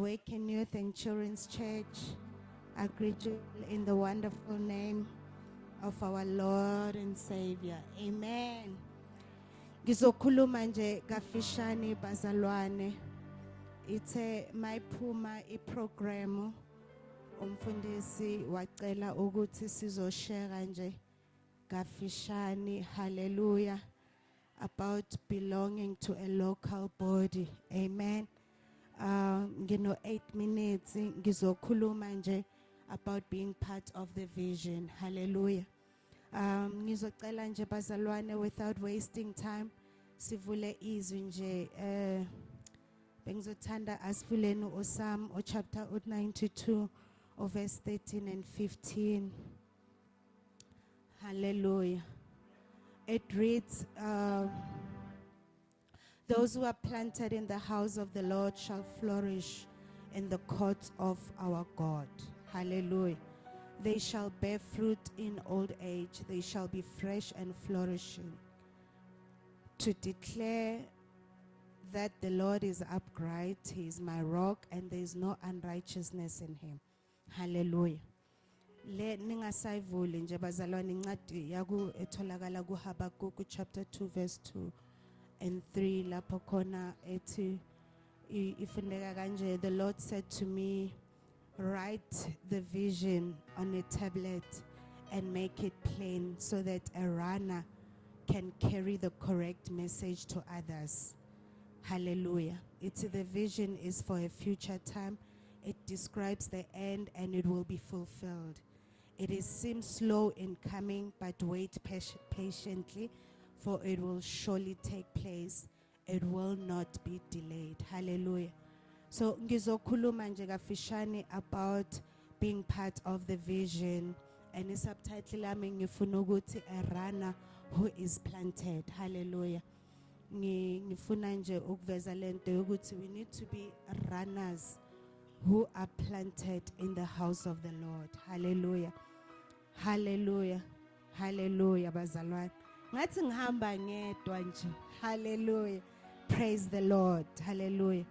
Awaken Youth and Children's Church. I greet you in the wonderful name of our Lord and Savior. Amen. Ngizokhuluma nje kafishane bazalwane. Ithe mayiphuma iprogram umfundisi wacela ukuthi sizoshare nje kafishane, hallelujah, about belonging to a local body. Amen. Ngino 8 minutes ngizokhuluma nje about being part of the vision. Hallelujah. Ngizocela nje bazalwane without wasting time sivule izwi nje bengizothanda asifuleni uSam chapter 92 verse 13 and 15. Hallelujah. It reads, those who are planted in the house of the Lord shall flourish in the courts of our God. Hallelujah. They shall bear fruit in old age. They shall be fresh and flourishing. To declare that the Lord is upright, He is my rock, and there is no unrighteousness in Him. Hallelujah. Le ningasayivuli nje bazalwane incwadi yaku etholakala kuHabakuk chapter 2 verse 2 and 3 lapho khona ethi ifundeka kanje, the Lord said to me, write the vision on a tablet and make it plain so that a runner can carry the correct message to others. Hallelujah. It's the vision is for a future time. It describes the end and it will be fulfilled. It seems slow in coming, but wait patiently, for it will surely take place. It will not be delayed. Hallelujah. So ngizokhuluma nje kafishane about being part of the vision, and the subtitle lami ngifuna ukuthi a runner who is planted. Hallelujah. Ngifuna nje ukuveza lento yokuthi we need to be runners who are planted in the house of the Lord. Hallelujah. Hallelujah. Hallelujah bazalwane. Ngathi ngihamba ngedwa nje. Hallelujah. Praise the Lord. Hallelujah.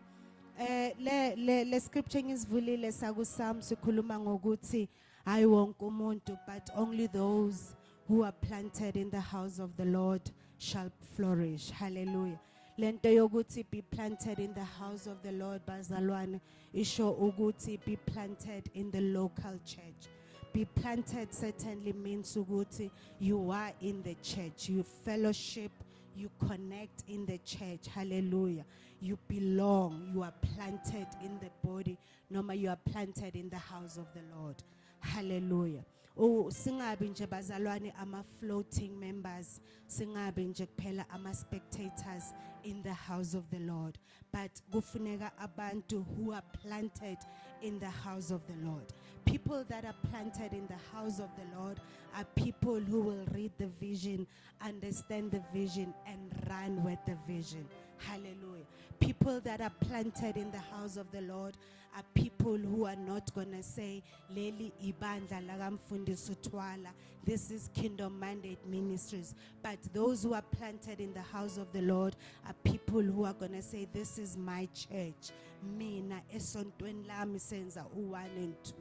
Le scripture ngisivulile sakuSam sikhuluma ngokuthi hayi wonke umuntu but only those who are planted in the house of the Lord shall flourish. Hallelujah. Lento yokuthi be planted in the house of the Lord bazalwane isho ukuthi be planted in the local church. Be planted certainly means ukuthi you are in the church, you fellowship, you connect in the church. Hallelujah. You belong, you are planted in the body, you are planted in the house of the Lord. Hallelujah. Oh, singabi nje bazalwane ama floating members, singabi nje kuphela ama spectators in the house of the Lord, but kufuneka abantu who are planted in the house of the Lord. People that are planted in the house of the Lord are people who will read the vision, understand the vision, and run with the vision. Hallelujah. People that are planted in the house of the Lord are people who are not going to say, Leli ibandla lakamfundisi uThwala, this is Kingdom Mandate Ministries. But those who are planted in the house of the Lord are people who are going to say, this is my church. Mina esontweni lami senza u1 and 2.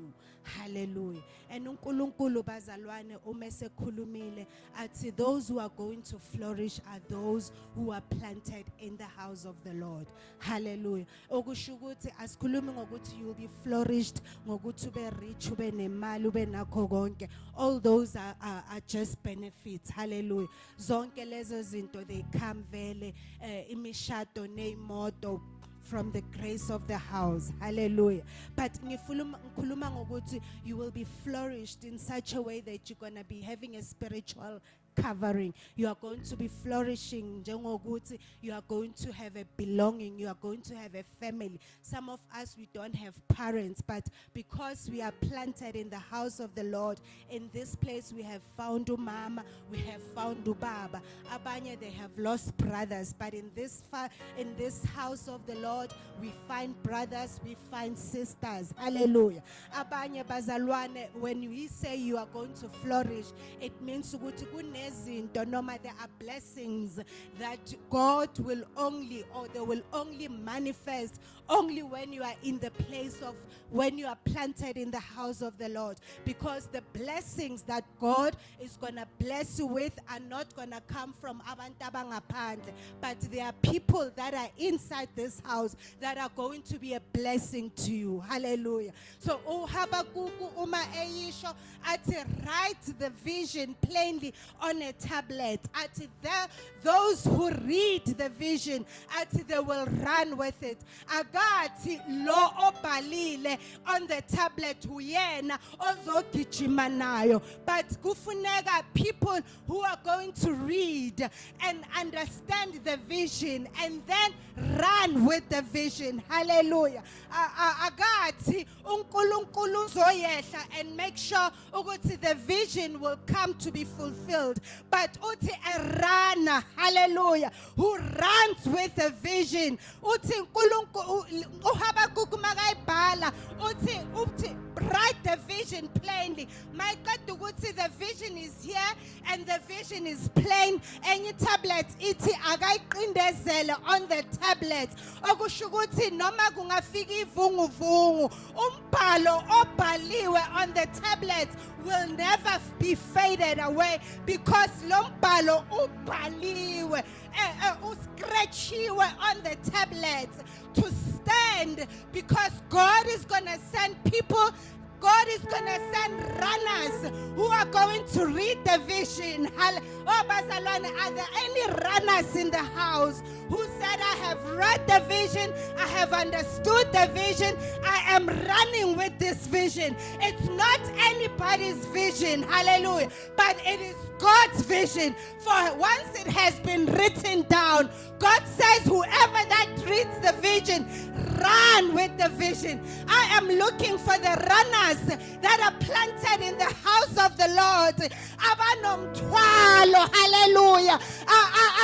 Hallelujah. And uNkulunkulu bazalwane umesekhulumile athi those who are going to flourish are those who are planted in the house of the Lord. Hallelujah. Okusho ukuthi asikhulumi ngokuthi you will be flourished ngokuthi ube rich ube nemali ube nakho konke. All those are just benefits. Hallelujah. Zonke lezo zinto they come vele imishado neimoto from the grace of the house. Hallelujah. But ngikhuluma ngokuthi you will be flourished in such a way that you're going to be having a spiritual covering. You are going to be flourishing. You are going to have a belonging. You are going to have a family. Some of us, we don't have parents, but because we are planted in the house of the Lord, in this place we have found umama, we have found ubaba. Abanye, they have lost brothers, but in this house of the Lord, we find brothers, we find sisters. Hallelujah. Abanye bazalwane, when we say you are going to flourish, it means there are blessings that God will only, or they will only manifest, only when you are in the place of, when you are planted in the house of the Lord. Because the blessings that God is going to bless you with are not going to come from abantu abangaphandle, but there are people that are inside this house that are going to be a blessing to you. Hallelujah. So uHabakkuk uma eyisho athi write the vision plainly on a tablet. Athi those who read the vision athi they will run with it. Agathi lo obhalile on the tablet uyena ozogijima nayo. But kufuneka people who are going to read and understand the vision and then run with the vision. Hallelujah. Agathi uNkulunkulu uzoyehla and make sure ukuthi the vision will come to be fulfilled. But uthi a runner, hallelujah, who runs with the vision. Uthi uNkulunkulu uHabakkuk makayibhala uthi write the vision plainly. My God, the vision is here and the vision is plain. Any tablet iti agayiqindezele on the tablet. Okusho ukuthi noma kungafika ivunguvungu, umbhalo obhaliwe on the tablet will never be faded away, because lo mbhalo ubhaliwe uscratchiwe on the tablet to stand, because God is going to send people. God is going to send runners who are going to read the vision. Oh, Bazalwane, are there any runners in the house who said, I have read the vision, I have understood the vision, I am running with this vision? It's not anybody's vision, hallelujah, but it is God's vision. For once it has been written down, God says, whoever that reads the vision, run with the vision. I am looking for the runners that are planted in the house of the Lord. Abanomthwalo, hallelujah.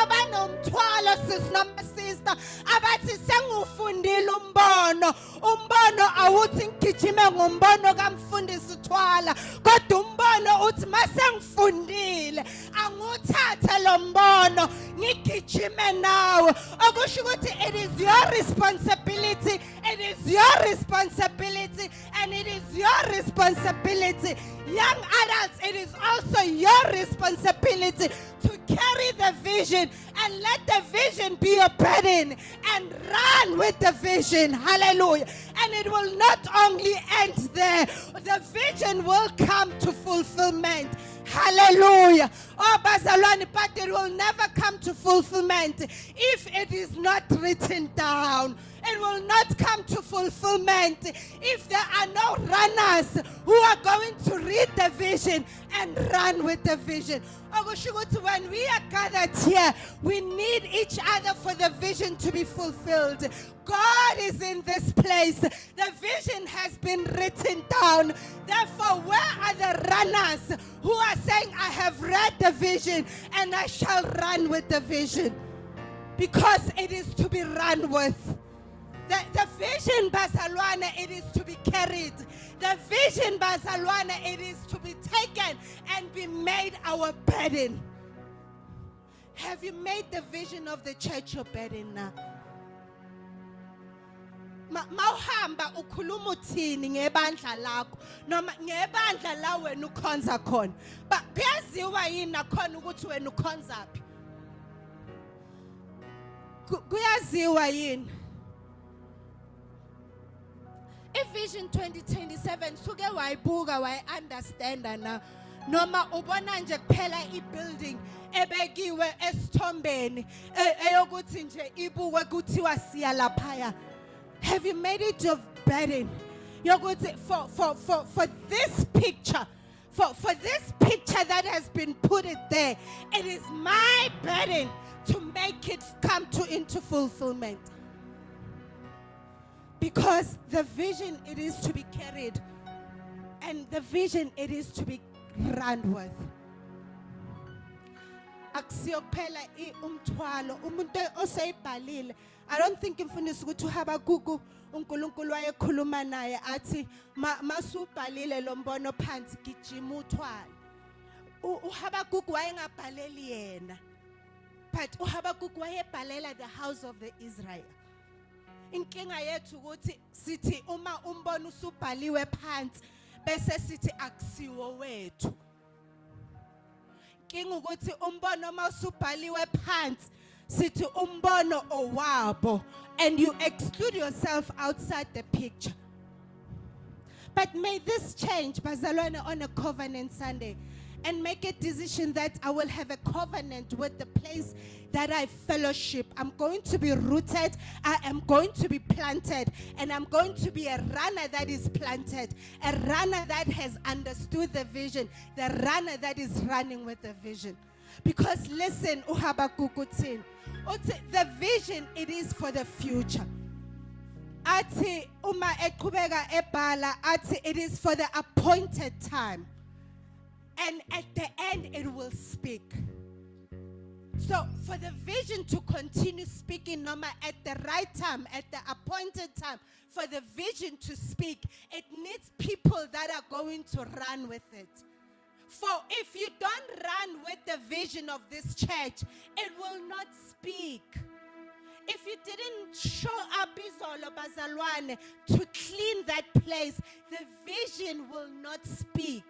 Abanomthwalo, sister. Abathi sengufundile umbono. Umbono awuthi ngigijime ngombono kamfundisi uthwala. Kodwa umbono uthi masengifundile anguthathe lo mbono ngigijime nawe. Okusho ukuthi it is your responsibility. It is your responsibility, and it is your responsibility. Young adults, it is also your responsibility to carry the vision and let the vision be your burden and run with the vision. Hallelujah. And it will not only end there, the vision will come to fulfillment. Hallelujah. Oh, Bazalwane, but it will never come to fulfillment if it is not written down. It will not come to fulfillment if there are no runners who are going to read the vision and run with the vision. When we are gathered here, we need each other for the vision to be fulfilled. God is in this place. The vision has been written down. Therefore, where are the runners who are saying, I have read the vision and I shall run with the vision? Because it is to be run with. The vision, Bazalwane, it is to be carried. The vision, Bazalwane, it is to be taken and be made our burden. Have you made the vision of the church your burden now? Mawuhamba ukhuluma uthini ngebandla lakho noma ngebandla la wena ukhonza khona. But kuyaziwa yini nakhona ukuthi wena ukhonza phi? Kuyaziwa yini? Vision 2027 suke wayibuka wayi-understanda na noma ubona nje kuphela i-building ebekiwe esithombeni eyokuthi nje ibukwe kuthiwa siya laphaya. Have you made it your burden? Yokuthi for this picture, for this picture that has been put it there, it is my burden to make it come into fulfillment. Because the vision, it is to be carried. And the vision, it is to be run with. Akusiyophela umthwalo umuntu oseyibhalile. I don't think imfundiso ukuthi uHabakkuk uNkulunkulu wayekhuluma naye athi masubhalile lo mbono phansi gijima uthwala. uHabakkuk wayengabhaleli yena, but uHabakkuk wayebhalela the house of the Israel. Inkinga yethu ukuthi sithi uma umbono usubhaliwe phansi bese sithi akusiwo wethu. Inkinga ukuthi umbono uma usubhaliwe phansi sithi umbono owabo, and you exclude yourself outside the picture. But may this change, bazalwane, on a Covenant Sunday, and make a decision that I will have a covenant with the place that I fellowship. I'm going to be rooted, I am going to be planted, and I'm going to be a runner that is planted, a runner that has understood the vision, the runner that is running with the vision. Because listen, uHabakukutin, the vision, it is for the future. Ati uma eqhubeka ebhala ati it is for the appointed time, and at the end it will speak. So for the vision to continue speaking Noma at the right time, at the appointed time, for the vision to speak, it needs people that are going to run with it. For if you don't run with the vision of this church, it will not speak. If you didn't show up izolo bazalwane to clean that place, the vision will not speak.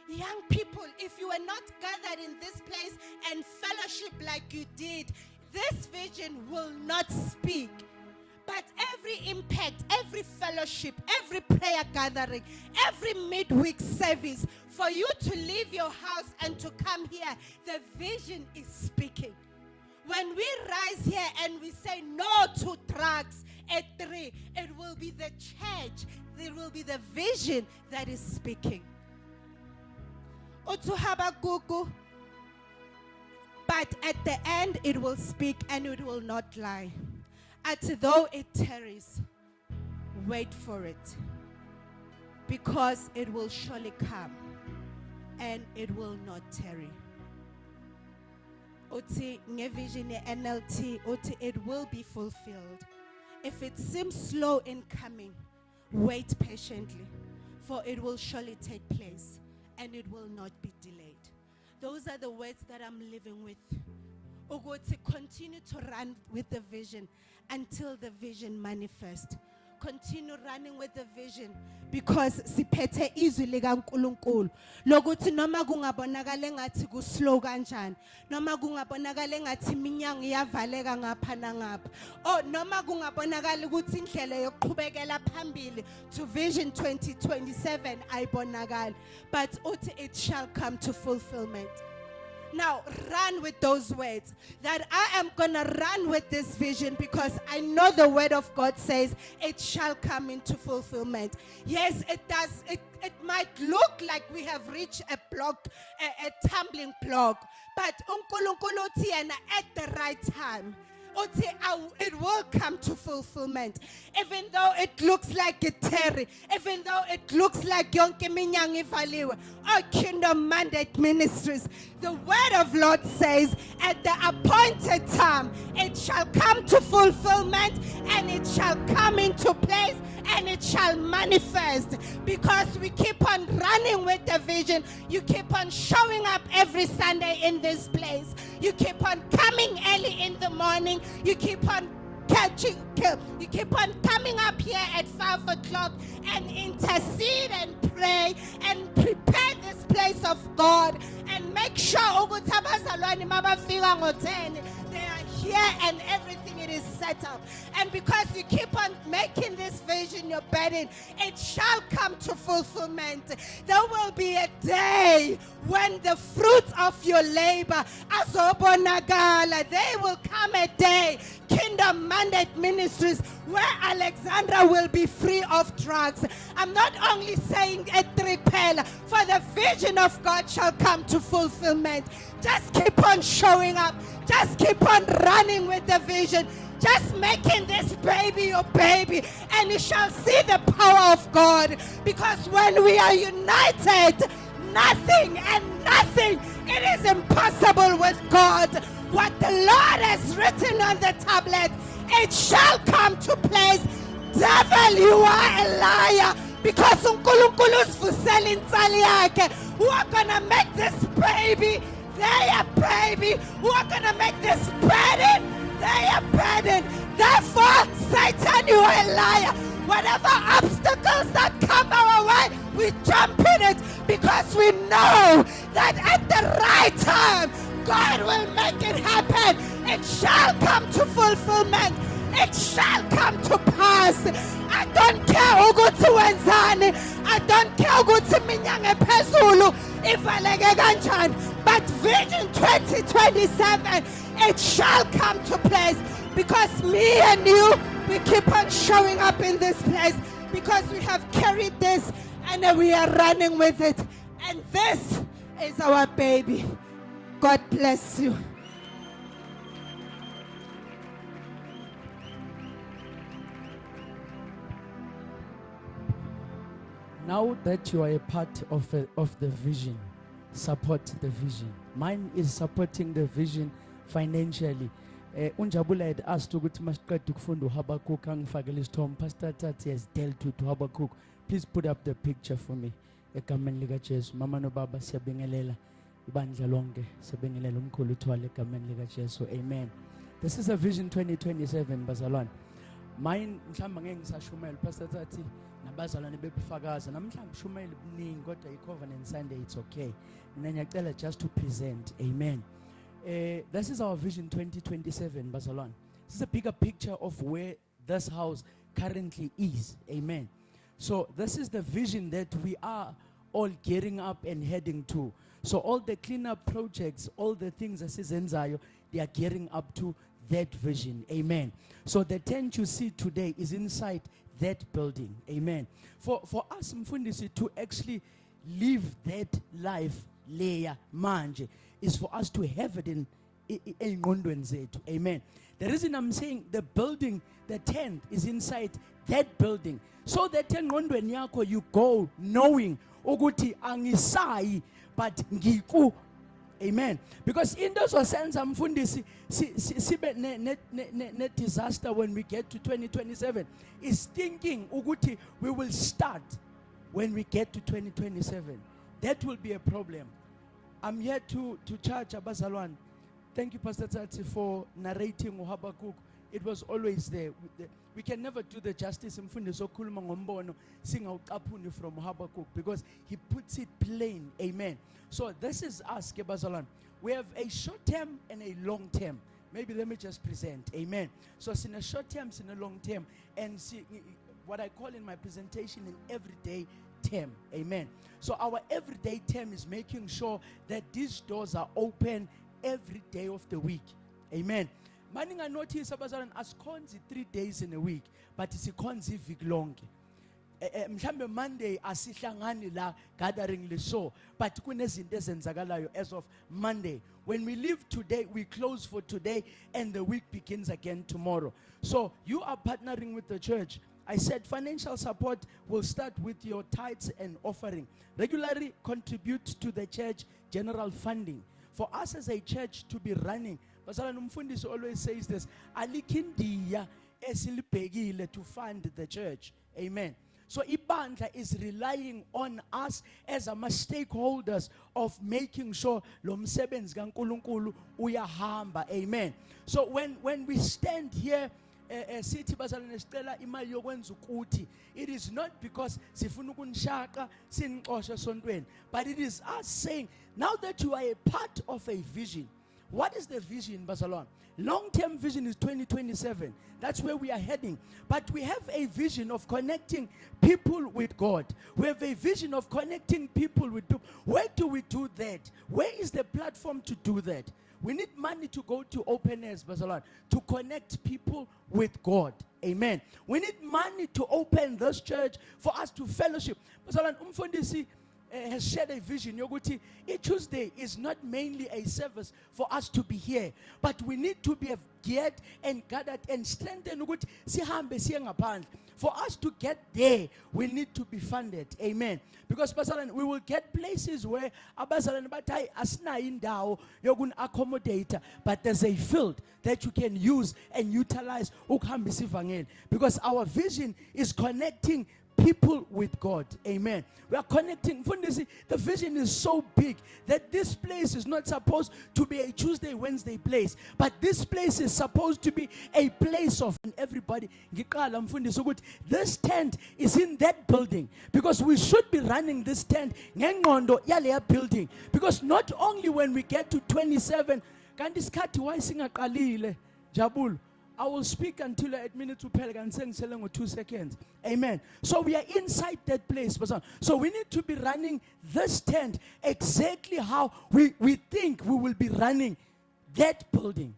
Young people, if you were not gathered in this place and fellowship like you did, this vision will not speak. But every impact, every fellowship, every prayer gathering, every midweek service, for you to leave your house and to come here, the vision is speaking. When we rise here and we say no to drugs at 3, it will be the church, it will be the vision that is speaking. Utu Habakuku, but at the end it will speak and it will not lie. Though it tarries, wait for it, because it will surely come and it will not tarry. Uti ngevision NLT, uti it will be fulfilled. If it seems slow in coming, wait patiently, for it will surely take place and it will not be delayed. Those are the words that I'm living with. Uguti, continue to run with the vision until the vision manifests. Continue running with the vision, because siphethe izwi likaNkulunkulu lokuthi noma kungabonakala ngathi ku slow kanjani, noma kungabonakala ngathi iminyango iyavaleka ngapha nangapha, oh noma kungabonakala ukuthi indlela yokuqhubekela phambili to vision 2027 ayibonakala, but uthi it shall come to fulfillment. Now, run with those words, that I am going to run with this vision, because I know the word of God says it shall come into fulfillment. Yes, it does. It might look like we have reached a block, a tumbling block, but uNkulunkulu uthiyena at the right time, it will come to fulfillment. Even though it looks like it tarry, even though it looks like yonke iminyango ivaliwe, oh Kingdom Mandate Ministries, the word of Lord says at the appointed time it shall come to fulfillment, and it shall come into place, and it shall manifest, because we keep on running with the vision. You keep on showing up every Sunday in this place. You keep on coming early in the morning. You keep on you keep on coming up here at 5 o'clock and intercede and pray and prepare this place of God, and make sure they are here and everything it is set up. And because you keep on making this vision your burden, it shall come to fulfillment. There will be a day when the fruit of your labor azobonakala. There will come a day, Kingdom Mandate Ministries, where Alexandra will be free of drugs. I'm not only saying a tripel, for the vision of God shall come to fulfillment. Just keep on showing up. Just keep on running with the vision. Just making this baby your baby, and you shall see the power of God. Because when we are united, nothing and nothing, it is impossible with God. What the Lord has written on the tablet, it shall come to place. Devil, you are a liar, because uNkulunkulu usivusela insali yakhe. Who are gonna make this baby their baby? Who are gonna make this burden They are burdened. Therefore, Satan, you are a liar. Whatever obstacles that come our way, we jump in it because we know that at the right time, God will make it happen. It shall come to fulfillment. It shall come to pass. I don't care ukuthi wenzani. I don't care ukuthi minyange phezulu ivaleke kanjani. But Vision 2027, it shall come to place because me and you, we keep on showing up in this place because we have carried this and we are running with it. And this is our baby. God bless you. Now that you are a part of the vision, support the vision. Mine is supporting the vision financially. Unjabula had asked ukuthi masiqeda ukufunda uHabakuk angifakele isithombe. Pastor Tati has dealt with Habakuk. Please put up the picture for me. Egameni lika Jesu. Mama no baba siyabingelela. Ibandla lonke siyabingelela umkhulu uthwala egameni lika Jesu. Amen. This is a Vision 2027 bazalwane. Mine mhlamba ngeke ngisashumela Pastor Tati nabazalwane bebufakaza namhlanje shumela buningi kodwa iCovenant Sunday it's okay. Mina ngiyacela just to present. Amen. This is our Vision 2027 bazalwane. This is a bigger picture of where this house currently is. Amen. So this is the vision that we are all gearing up and heading to. So all the cleanup projects, all the things that Zenzayo, they are gearing up to that vision. Amen. So the tent you see today is inside that building. Amen. For us Mfundisi to actually live that life layer manje is for us to have it in engqondweni zethu. Amen. The reason I'm saying the building, the tent is inside that building. So that engqondweni yakho you go knowing ukuthi angisayi but ngiku. Amen. Because in those sense, Mfundisi, sibe ne disaster when we get to 2027 is thinking ukuthi we will start when we get to 2027. That will be a problem. I'm here to charge abazalwane. Thank you, Pastor Tati, for narrating uHabakuk. It was always there. We can never do the justice Mfundisi okhuluma ngombono singawuqaphuni from Habakkuk because he puts it plain. Amen. So this is us, Bazalwane. We have a short term and a long term. Maybe let me just present. Amen. So it's in a short term, it's in a long term, and see what I call in my presentation an everyday term. Amen. So our everyday term is making sure that these doors are open every day of the week. Amen. Maninga notice abazalwane asikhonzi 3 days in a week, but isikhonzi iviki lonke. Mhlambe Monday asihlangani la gathering liso, but kunezinto ezenzakalayo as of Monday. When we leave today, we close for today and the week begins again tomorrow. So you are partnering with the church. I said financial support will start with your tithes and offering. Regularly contribute to the church general funding. For us as a church to be running, Pastor Mfundisi always says this, alikindiya esilibhekile to fund the church. Amen. So ibandla is relying on us as our stakeholders of making sure lo msebenzi kaNkulunkulu uyahamba. Amen. So when we stand here sithi bazalwane sicela imali yokwenza ukuthi, it is not because sifuna ukunishaka sinixoshe esontweni, but it is us saying now that you are a part of a vision. What is the vision, Bazalwane? Long-term vision is 2027. That's where we are heading. But we have a vision of connecting people with God. We have a vision of connecting people with people. Where do we do that? Where is the platform to do that? We need money to go to open airs, Bazalwane, to connect people with God. Amen. We need money to open this church for us to fellowship. Bazalwane, Mfundisi has shared a vision. Yoguti, each Tuesday is not mainly a service for us to be here, but we need to be geared and gathered and strengthened. For us to get there, we need to be funded. Amen. Because we will get places where accommodate, but there's a field that you can use and utilize. Because our vision is connecting people with God. Amen. We are connecting. Mfundisi, the vision is so big that this place is not supposed to be a Tuesday, Wednesday place, but this place is supposed to be a place of everybody. Ngiqala mfundisi ukuthi this tent is in that building because we should be running this tent ngengqondo yaleya building, because not only when we get to 27 kanti isikhathi why singaqalile Jabul, I will speak until 8 minutes to Pelgan and saying 2 seconds. Amen. So we are inside that place. So we need to be running this tent exactly how we think we will be running that building.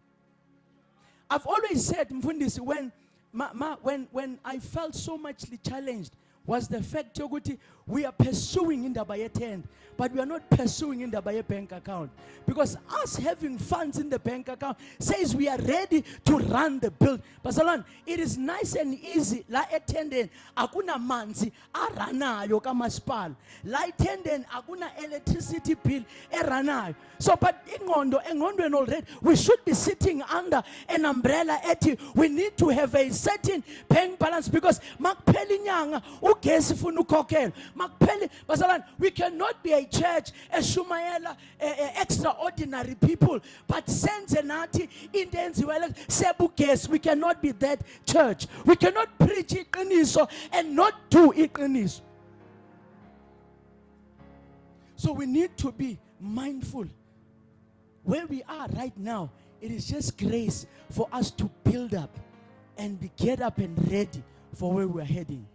I've always said, Mfundisi, when I felt so muchly challenged was the fact that we are pursuing in the buyer tent, but we are not pursuing in the buyer bank account. Because us having funds in the bank account says we are ready to run the build. But it is nice and easy. La attendant, akuna manzi, aranayo kamaspal. La attendant, akuna electricity bill, eranayo. So, but engondo and already, we should be sitting under an umbrella eti. We need to have a certain bank balance because makpeli nyanga ugesi funu kokel. Makpeli, basalan, we cannot be a church, a shumayela, extraordinary people, but sense enati intensi wele sebu ges. We cannot be that church. We cannot preach iqiniso and not do iqiniso. So we need to be mindful. Where we are right now, it is just grace for us to build up and be get up and ready for where we are heading.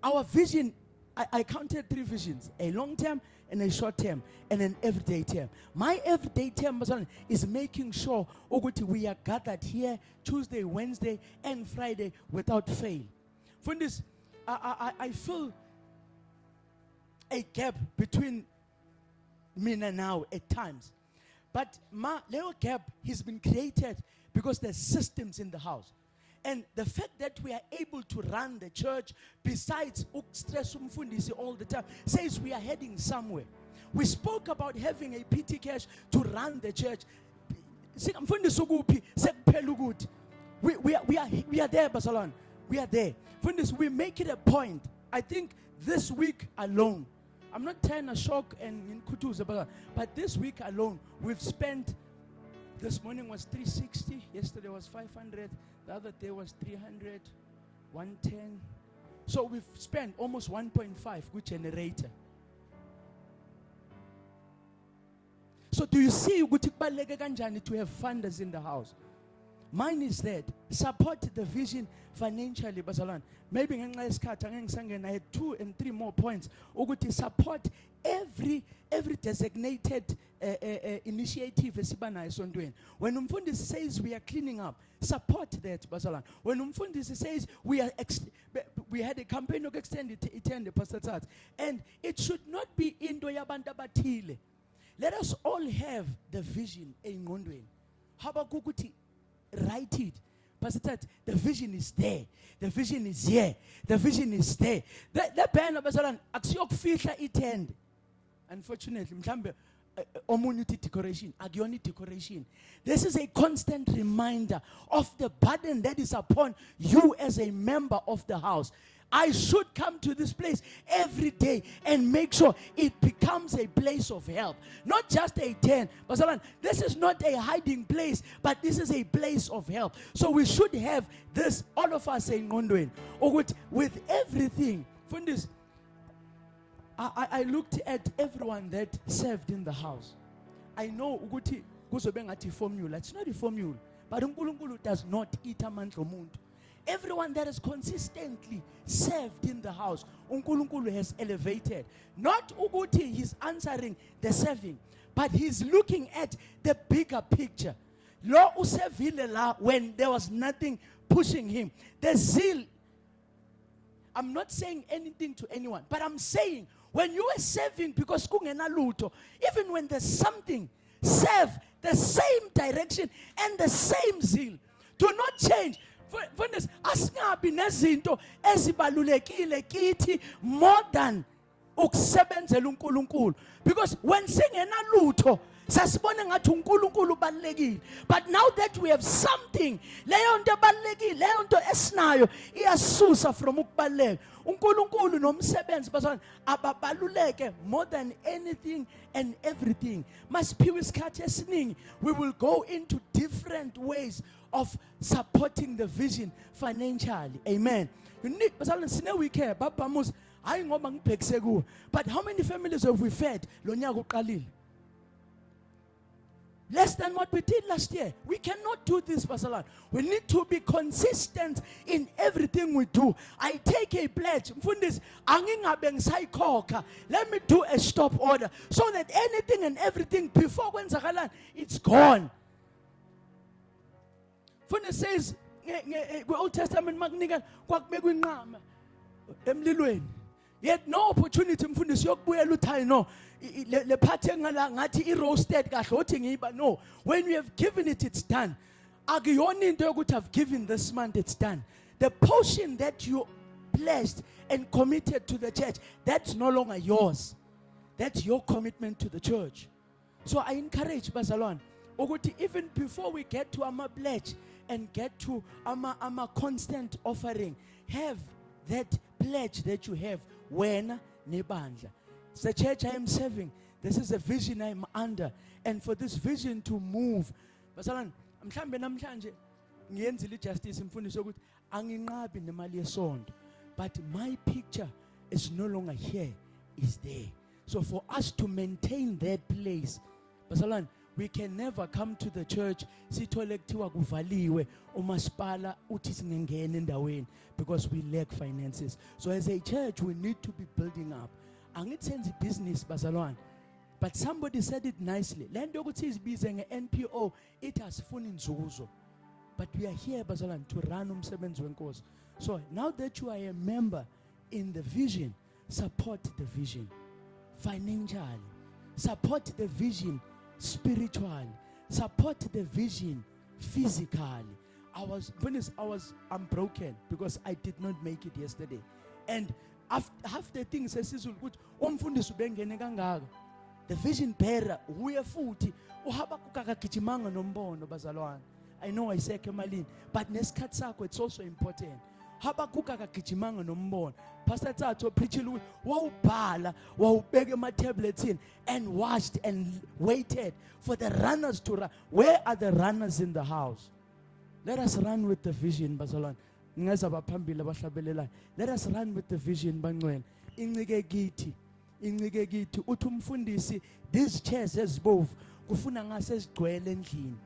Our vision, I counted 3 visions: a long term and a short term and an everyday term. My everyday term is making sure we are gathered here Tuesday, Wednesday and Friday without fail. For this, I feel a gap between me and now at times. But my little gap has been created because there's systems in the house. And the fact that we are able to run the church besides stress umfundisi all the time says we are heading somewhere. We spoke about having a PT cash to run the church. We are there, Basalan. We are there. We make it a point. I think this week alone, I'm not trying to shock and in Kutuza, but this week alone, we've spent, this morning was 360, yesterday was 500, the other day was 300, 110. So we've spent almost 1.5 with generator. So do you see to have funders in the house? Mine is that support the vision financially, Basalan. Maybe I had 2 and 3 more points. Support every designated initiative. When Umfundisi says we are cleaning up, support that, Basalan. When Umfundisi says we had a campaign of extended Pastor Tat, and it should not be indo yabanta batile. Let us all have the vision in Ngondweni. Habakukuti, write it. Pastor Tat, the vision is there. The vision is here. The vision is there. The banner, Basalan, aksiyok fihla itend. Unfortunately, community decoration, agioni decoration. This is a constant reminder of the burden that is upon you as a member of the house. I should come to this place every day and make sure it becomes a place of help. Not just a tent. But this is not a hiding place, but this is a place of help. So we should have this, all of us saying, or with everything. From this, I looked at everyone that served in the house. I know Uguti Guzobengati formula. It's not a formula. But Unkulunkulu does not eat a man from Mund. Everyone that has consistently served in the house, Unkulunkulu has elevated. Not Uguti, he's answering the serving, but he's looking at the bigger picture. Lo usevile la when there was nothing pushing him. The zeal. I'm not saying anything to anyone, but I'm saying when you are serving because kungena luto, even when there's something, serve the same direction and the same zeal. Do not change. For this, asingabi nezinto ezibalulekile kithi more than ukusebenzela uNkulunkulu. Because when singena lutho, Sasibone ngathi uNkulunkulu ubalekile. But now that we have something, leyo nto ebalekile, leyo nto esinayo iyasusa from ukubaleka. uNkulunkulu nomsebenzi bazalwane ababaluleke more than anything and everything. Masiphiwe isikhathi esiningi, we will go into different ways of supporting the vision financially. Amen. You need bazalwane sine we care baba mus hayi ngoba ngibhekise kuwe. But how many families have we fed lo nyaka uqalile? Less than what we did last year. We cannot do this, Basalan. We need to be consistent in everything we do. I take a pledge. Mfundisi, angingabe ngisayikhokha. Let me do a stop order so that anything and everything before kwenzakala, it's gone. Mfundisi says, Old Testament makunika kwakubekwa inqama emlilweni. Yet no opportunity mfundisi yokubuyela uthi no. Le party ngathi I roasted kahle othi ngiba no. When you have given it, it's done. Akuyona into yokuthi I've given this month, it's done. The portion that you pledged and committed to the church, that's no longer yours. That's your commitment to the church. So I encourage bazalwane ukuthi even before we get to our pledge and get to our constant offering, have that pledge that you have when nebandla. It's the church I am serving. This is a vision I am under. And for this vision to move, bazalwane mhlambe namhlanje ngiyenzile justice mfundisi ukuthi anginqabi nemali yesonto. But my picture is no longer here, is there. So for us to maintain that place, bazalwane, we can never come to the church sithole kuthiwa kuvaliwe umasipala uthi singengena endaweni because we lack finances. So as a church we need to be building up. Angithi senze business bazalwane. But somebody said it nicely. Le nto yokuthi sibize nge-NPO it asifuni inzuzo. But we are here bazalwane to run umsebenzi wenkosi. So now that you are a member in the vision, support the vision financially. Support the vision spiritually. Support the vision physically. I'm broken because I did not make it yesterday. And half the things esizulu ukuthi umfundisi ubengene kangaka. The vision bearer uye futhi uHabakuk akagijimanga nombono bazalwane. I know I say kemalini, but nesikhathi sakho it's also important. Habakuk akagijimanga nombono. Pastor Thato preaching ukuthi wawubhala wawubeka ema-tablets in and watched and waited for the runners to run. Where are the runners in the house? Let us run with the vision bazalwane. Ngeza baphambili abahlabelelayo. Let us run with the vision bangcwele. Incike kithi uthi umfundisi these chairs ezibovu kufuna ngase sigcwele endlini.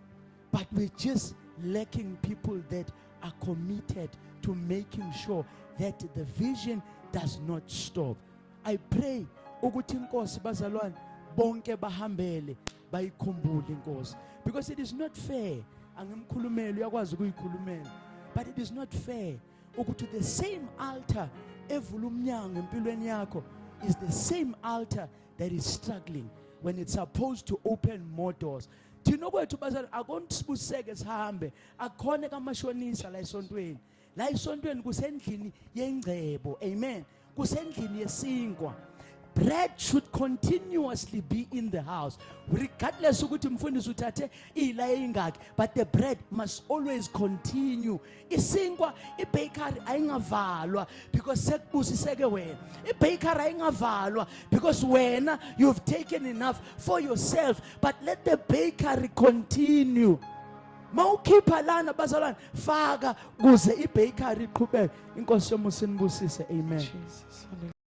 But we're just lacking people that are committed to making sure that the vision does not stop. I pray ukuthi inkosi bazalwane bonke bahambele bayikhumbule inkosi, because it is not fair. Angimkhulumeli uyakwazi ukuyikhulumela, but it is not fair ukuthi the same altar evula umnyango empilweni yakho is the same altar that is struggling when it's supposed to open more doors. Thina kwethu bazalwane akontisibuseke sihambe akhona kamashonisa la esontweni. La esontweni kusendlini yengcebo. Amen. Kusendlini yesinkwa. Bread should continuously be in the house, regardless ukuthi mfundisi uthathe ila ingaki, but the bread must always continue. Isinkwa ibakery ayingavalwa because sekubusiseke wena. Ibakery ayingavalwa because wena you've taken enough for yourself, but let the bakery continue. Mawukhipha lana bazalwane faka kuze ibakery iqhubeke. Inkosi yomusa inibusise. Amen. Jesus.